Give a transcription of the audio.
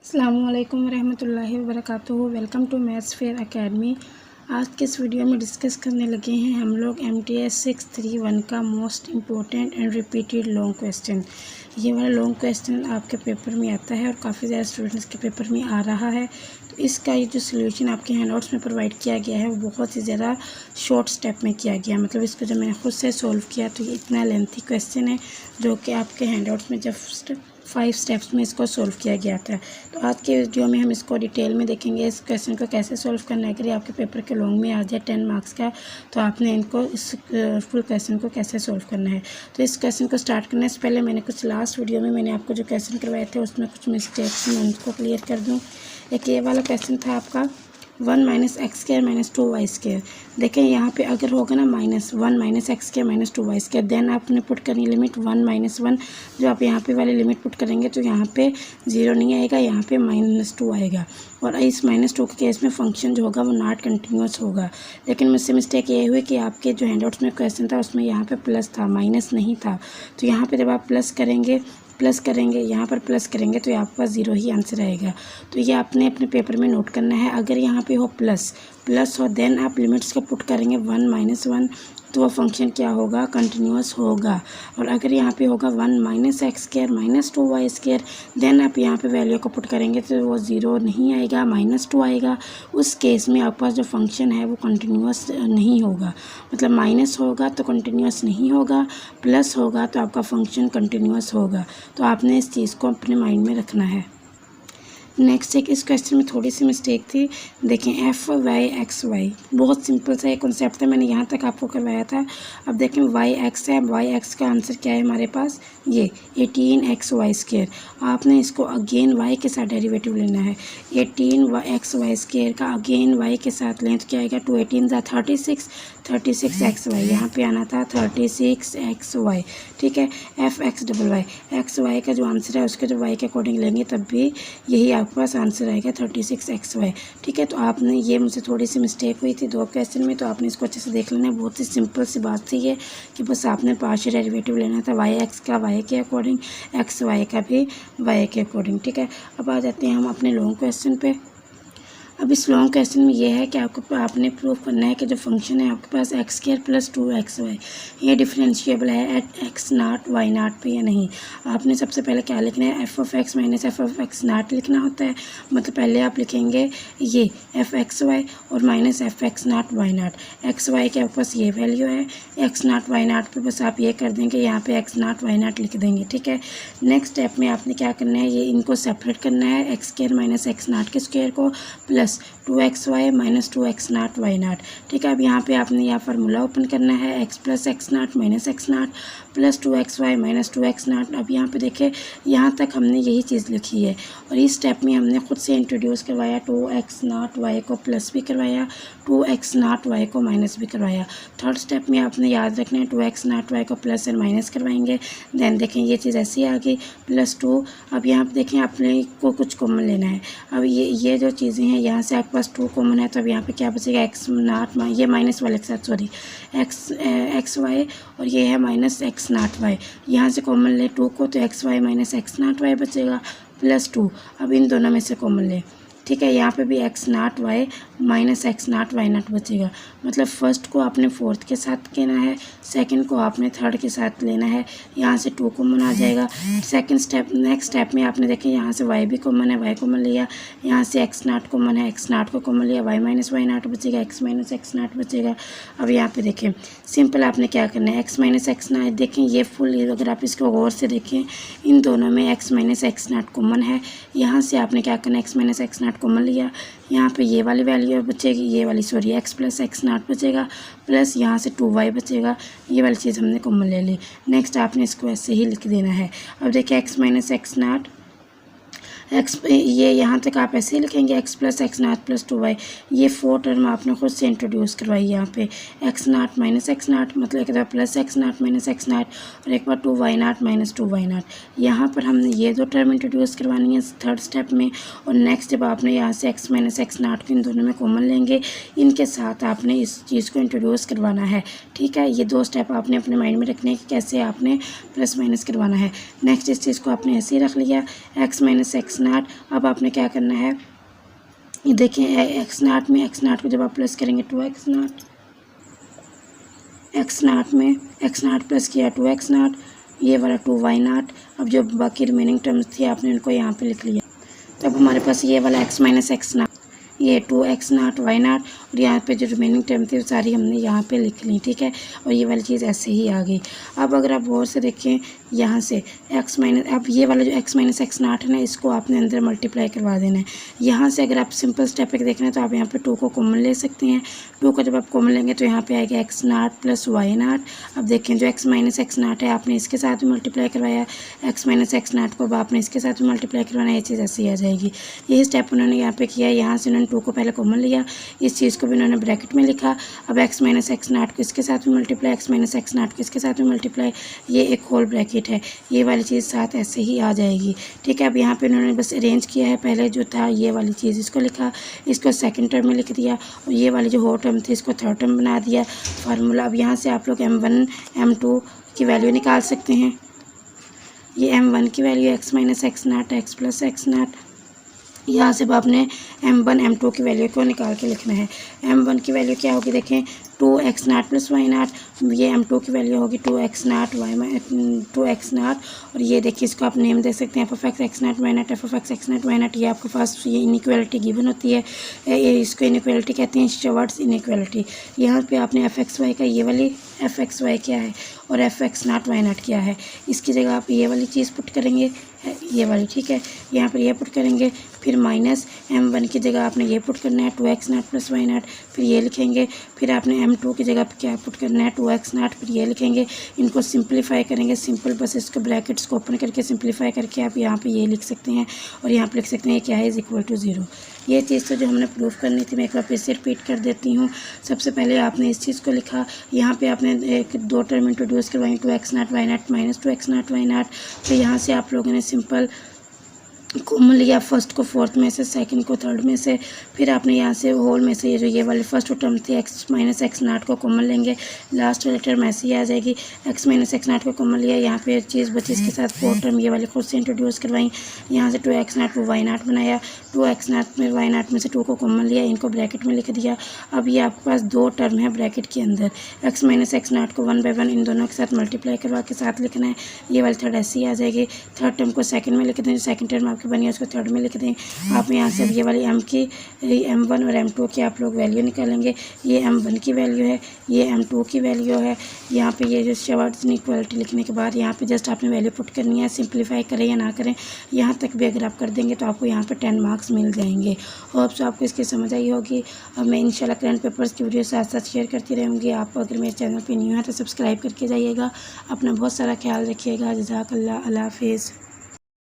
अस्सलामुअलैकुम वरहमतुल्लाहि वबरकातुहू। Welcome to maths fair academy. आज के इस वीडियो में डिस्कस करने लगे हैं हम लोग MTS 631 का most important and repeated long question. ये वाला लॉन्ग क्वेश्चन आपके पेपर में आता है और काफ़ी ज़्यादा स्टूडेंट्स के पेपर में आ रहा है। तो इसका ये जो सोल्यूशन आपके हैंडआउट्स में प्रोवाइड किया गया है वो बहुत ही ज़्यादा शॉर्ट स्टेप में किया गया। मतलब इसको जब मैंने खुद से सॉल्व किया तो ये इतना लेंथी क्वेश्चन है जो कि आपके हैंडआउट्स में जस्ट 5 स्टेप्स में इसको सॉल्व किया गया था। तो आज के वीडियो में हम इसको डिटेल में देखेंगे, इस क्वेश्चन को कैसे सॉल्व करना है। अगर आपके पेपर के लॉन्ग में आ जाए 10 मार्क्स का तो आपने इनको इस फुल क्वेश्चन को कैसे सॉल्व करना है। तो इस क्वेश्चन को स्टार्ट करने से पहले मैंने कुछ लास्ट वीडियो में मैंने आपको जो क्वेश्चन करवाए थे उसमें कुछ मिस्टेक्स मैं उनको क्लियर कर दूँ। एक ये वाला क्वेश्चन था आपका 1 - x² - 2y²। देखें यहाँ पे अगर होगा ना -1 - x² - 2y², देन आपने पुट करनी लिमिट 1 - 1। जो आप यहाँ पे वाली लिमिट पुट करेंगे तो यहाँ पे 0 नहीं आएगा, यहाँ पे -2 आएगा। और इस -2 के केस में फंक्शन जो होगा वो नॉट कंटिन्यूस होगा। लेकिन मुझसे मिस्टेक ये हुई कि आपके जो हैंडआउट्स में क्वेश्चन था उसमें यहाँ पे प्लस था, माइनस नहीं था। तो यहाँ पे जब आप प्लस करेंगे यहाँ पर प्लस करेंगे तो आपके पास 0 ही आंसर आएगा। तो ये आपने अपने पेपर में नोट करना है। अगर यहाँ पे हो प्लस हो देन आप लिमिट्स को पुट करेंगे 1 - 1 तो वो फंक्शन क्या होगा, कंटिन्यूस होगा। और अगर यहाँ पे होगा 1 - x² - 2y² देन आप यहाँ पे वैल्यू को पुट करेंगे तो वो 0 नहीं आएगा, -2 आएगा। उस केस में आपके पास जो फंक्शन है वो कंटिन्यूस नहीं होगा। मतलब माइनस होगा तो कंटिन्यूस नहीं होगा, प्लस होगा तो आपका फंक्शन कंटिन्यूस होगा। तो आपने इस चीज़ को अपने माइंड में रखना है। नेक्स्ट एक इस क्वेश्चन में थोड़ी सी मिस्टेक थी। देखें f(y)(x)(y) बहुत सिंपल सा एक कॉन्सेप्ट था, मैंने यहाँ तक आपको करवाया था। अब देखें y(x) है, y(x) का आंसर क्या है हमारे पास, ये 18xy²। आपने इसको अगेन y के साथ डेरिवेटिव लेना है। 18xy² का अगेन y के साथ लें तो क्या आएगा, 2 18 36xy। यहाँ पे आना था 36xy। ठीक है, f(x)(y) xy का जो आंसर है उसके जो y के अकॉर्डिंग लेंगे तब भी यही आपके पास आंसर आएगा 36xy। ठीक है, तो आपने ये मुझसे थोड़ी सी मिस्टेक हुई थी 2 क्वेश्चन में, तो आपने इसको अच्छे से देख लेना है। बहुत ही सिंपल सी बात थी ये कि बस आपने पार्शियल डेरिवेटिव लेना था, y(x) का y के अकॉर्डिंग, xy का भी y के अकॉर्डिंग। ठीक है, अब आ जाते हैं हम अपने लॉन्ग क्वेश्चन पे। अब इस लॉन्ग क्वेश्चन में ये है कि आपने प्रूफ करना है कि जो फंक्शन है आपके पास x² + 2xy ये डिफरेंशिएबल है एट x0 y0 पे या नहीं। आपने सबसे पहले क्या लिखना है, f(x) - f(x0) लिखना होता है। मतलब पहले आप लिखेंगे ये f(xy) और -f(x0 y0। xy के आपके पास ये वैल्यू है, x0 y0 पे बस आप ये कर देंगे, यहाँ पे x0 y0 लिख देंगे। ठीक है, नेक्स्ट स्टेप में आपने क्या करना है, ये इनको सेपरेट करना है, x² - x0 के स्क्वायर को प्लस 2xy - 2x0 y0। ठीक है, अब यहाँ पे आपने यह फार्मूला ओपन करना है, x + x0 - x0 plus 2xy - 2x0। अब यहाँ पे देखिए यहाँ तक हमने यही चीज़ लिखी है और इस स्टेप में हमने खुद से इंट्रोड्यूस करवाया, 2x0 y को प्लस भी करवाया, 2x0 y को माइनस भी करवाया। थर्ड स्टेप में आपने याद रखना है 2x0 y को प्लस और माइनस करवाएंगे। देन देखें ये चीज़ ऐसी आ गई +2। अब यहाँ पे देखें आपने को कुछ कॉमन लेना है। अब ये जो चीज़ें हैं यहाँ से आपके पास 2 कॉमन है, तो अब यहाँ पे क्या बचेगा, x0 ये माइनस वाले के साथ सॉरी xy और ये है -x0y। यहाँ से कॉमन ले 2 को तो xy - x0y बचेगा +2। अब इन दोनों में से कॉमन ले। ठीक है, यहाँ पे भी x0y - x0 y0 बचेगा। मतलब फर्स्ट को आपने फोर्थ के साथ लेना है, सेकंड को आपने थर्ड के साथ लेना है। यहाँ से 2 कॉमन आ जाएगा। नेक्स्ट स्टेप में आपने देखें यहाँ से y भी कॉमन है, y कॉमन लिया। यहाँ से x0 कॉमन है, x0 को कॉमन लिया, y - y0 बचेगा, x - x0 बचेगा। अब यहाँ पे देखें सिंपल आपने क्या करना है, x - x0 देखें ये फुल, अगर आप इसको गौर से देखें इन दोनों में x - x0 कॉमन है। यहाँ से आपने क्या करना है, x - x0 कॉमन लिया, यहाँ पे ये वाली वैल्यू बचेगी, ये वाली सॉरी x + x0 बचेगा प्लस यहाँ से 2y बचेगा। ये वाली चीज़ हमने कॉमन ले ली। नेक्स्ट आपने इसको ऐसे ही लिख देना है। अब देखिए x - x0 ये यहाँ तक आप ऐसे ही लिखेंगे, x + x0 + 2y। ये 4 टर्म आपने खुद से इंट्रोड्यूस करवाई यहाँ पे, x0 - x0 मतलब एक बार प्लस x0 - x0 और एक बार 2y0 - 2y0। यहाँ पर हमने ये 2 टर्म इंट्रोड्यूस करवानी है थर्ड स्टेप में। और नेक्स्ट जब आपने यहाँ से x - x0 को इन दोनों में कॉमन लेंगे, इनके साथ आपने इस चीज़ को इंट्रोड्यूस करवाना है। ठीक है, ये 2 स्टेप आपने अपने माइंड में रखने कि कैसे आपने प्लस माइनस करवाना है। नेक्स्ट इस चीज़ को आपने ऐसे ही रख लिया, x - x एक्स नाट। अब आपने क्या करना है, ये देखिए एक्स नाट में एक्स नाट को जब आप प्लस करेंगे 2x नाट, एक्स नाट में एक्स नाट प्लस किया 2x नाट, ये वाला 2y नाट। अब जो बाकी रिमेनिंग टर्म्स थी आपने उनको यहाँ पे लिख लिया। तो अब हमारे पास ये वाला x माइनस एक्स नाट, ये 2x नाट y नाट, और यहाँ पे जो रिमेनिंग टर्म थी वो सारी हमने यहाँ पे लिख ली, ठीक है। और ये वाली चीज़ ऐसे ही आ गई। अब अगर आप गौर से देखें यहाँ से x माइनस, अब ये वाला जो x माइनस एक्स नाट है ना, इसको आपने अंदर मल्टीप्लाई करवा देना है। यहाँ से अगर आप सिंपल स्टेप एक देखना है तो आप यहाँ पे 2 को कॉमन ले सकते हैं। 2 को जब आप कॉमन लेंगे तो यहाँ पे आएगा x नाट प्लस y नाट। अब देखें जो x माइनस एक्स नाट है आपने इसके साथ भी मल्टीप्लाई करवाया, x माइनस एक्स नाट को अब आपने इसके साथ भी मल्टीप्लाई करवाना, ये चीज़ ऐसे ही आ जाएगी। यही स्टेप उन्होंने यहाँ पे किया। यहाँ से उन्होंने 2 को पहले कॉमन लिया, इस चीज़ को भी उन्होंने ब्रैकेट में लिखा। अब x माइनस एक्स नाट को इसके साथ भी मल्टीप्लाई, x माइनस एक्स नाट को इसके साथ भी मल्टीप्लाई, ये एक होल ब्रैकेट है, ये वाली चीज़ साथ ऐसे ही आ जाएगी, ठीक है। अब यहाँ पे उन्होंने बस अरेंज किया है, पहले जो था ये वाली चीज़ इसको लिखा, इसको सेकंड टर्म में लिख दिया, और ये वाली जो होल टर्म थी इसको थर्ड टर्म बना दिया फार्मूला। अब यहाँ से आप लोग m1 m2 की वैल्यू निकाल सकते हैं। ये m1 की वैल्यू x माइनस एक्स नाट x प्लस एक्स नाट, यहाँ से अब आपने m1 m2 की वैल्यू को निकाल के लिखना है। m1 की वैल्यू क्या होगी, देखें 2x नाट प्लस y नाट, ये m2 की वैल्यू होगी 2x नाट 2x नाट, और ये देखिए इसको आप नेम दे सकते हैं f(x) x नाट y नाट, f(x) x नाट y नाट। ये आपके पास ये इनइक्वालिटी गिवन होती है, ये इसको इनइक्वालिटी कहते हैं, शॉर्ट्स इनइक्वालिटी। यहाँ पे आपने f(x) y का ये वाली f(x) y क्या है और f(x) नाट y नाट क्या है, इसकी जगह आप ये वाली चीज़ पुट करेंगे, ये वाली, ठीक है। यहाँ पर ये पुट करेंगे, फिर माइनस m1 की जगह आपने ये पुट करना है 2x नाट प्लस y नाट, फिर ये लिखेंगे, फिर आपने m2 की जगह पे क्या पुट करना है 2x नाट, फिर ये लिखेंगे। इनको सिंपलीफाई करेंगे, सिंपल बस इसको ब्रैकेट्स को ओपन करके सिंपलीफाई करके आप यहाँ पे ये लिख सकते हैं, और यहाँ पे लिख सकते हैं क्या है इज इक्वल टू 0। ये चीज़ तो जो हमने प्रूफ करनी थी मैं एक बार फिर से रिपीट कर देती हूँ। सबसे पहले आपने इस चीज़ को लिखा, यहाँ पे आपने एक 2 टर्म इंट्रोड्यूस करवाई 2x नाट y नाट माइनस 2x नाट y नाट। तो यहाँ से आप लोगों ने सिंपल कॉमन लिया, फर्स्ट को फोर्थ में से, सेकंड को थर्ड में से, फिर आपने यहाँ से होल में से ये जो ये वाली फर्स्ट टर्म थी x माइनस एक्स नाट को कॉमन लेंगे, लास्ट वाली टर्म ऐसे ही आ जाएगी। x माइनस एक्स नाट को कॉमन लिया, यहाँ पे चीज़ बची, इसके साथ फोर्थ टर्म ये वाली खुद से इंट्रोड्यूस करवाई, यहाँ से 2x नाट को y नाट बनाया, 2x नाट में y नाट में से 2 को कॉमन लिया, इनको ब्रैकेट में लिख दिया। अब ये आपके पास 2 टर्म है ब्रैकेट के अंदर, x माइनस एक्स नाट को 1 बाय 1 इन दोनों के साथ मल्टीप्लाई करवा के साथ लिखना है, ये वाली थर्ड ऐसे ही आ जाएगी। थर्ड टर्म को सेकंड में लिख दें, सेकंड टर्म आपकी बनी है उसको थर्ड में लिख दें। आप यहाँ से अब ये वाली m1 और m2 की आप लोग वैल्यू निकालेंगे, ये m1 की वैल्यू है, ये m2 की वैल्यू है। यहाँ पे ये जो शॉर्ट्स इनइक्वालिटी लिखने के बाद यहाँ पे जस्ट आपने वैल्यू पुट करनी है, सिंप्लीफाई करें या ना करें, यहाँ तक भी अगर आप कर देंगे तो आपको यहाँ पे 10 मार्क्स मिल जाएंगे। होप सो आपको इसकी समझ आई होगी। अब मैं इंशाल्लाह करंट पेपर्स की वीडियो साथ साथ शेयर करती रहूँगी। आप अगर मेरे चैनल पर न्यू है तो सब्सक्राइब करके जाइएगा। अपना बहुत सारा ख्याल रखिएगा। जज़ाकल्लाह, अल्लाह हाफिज़।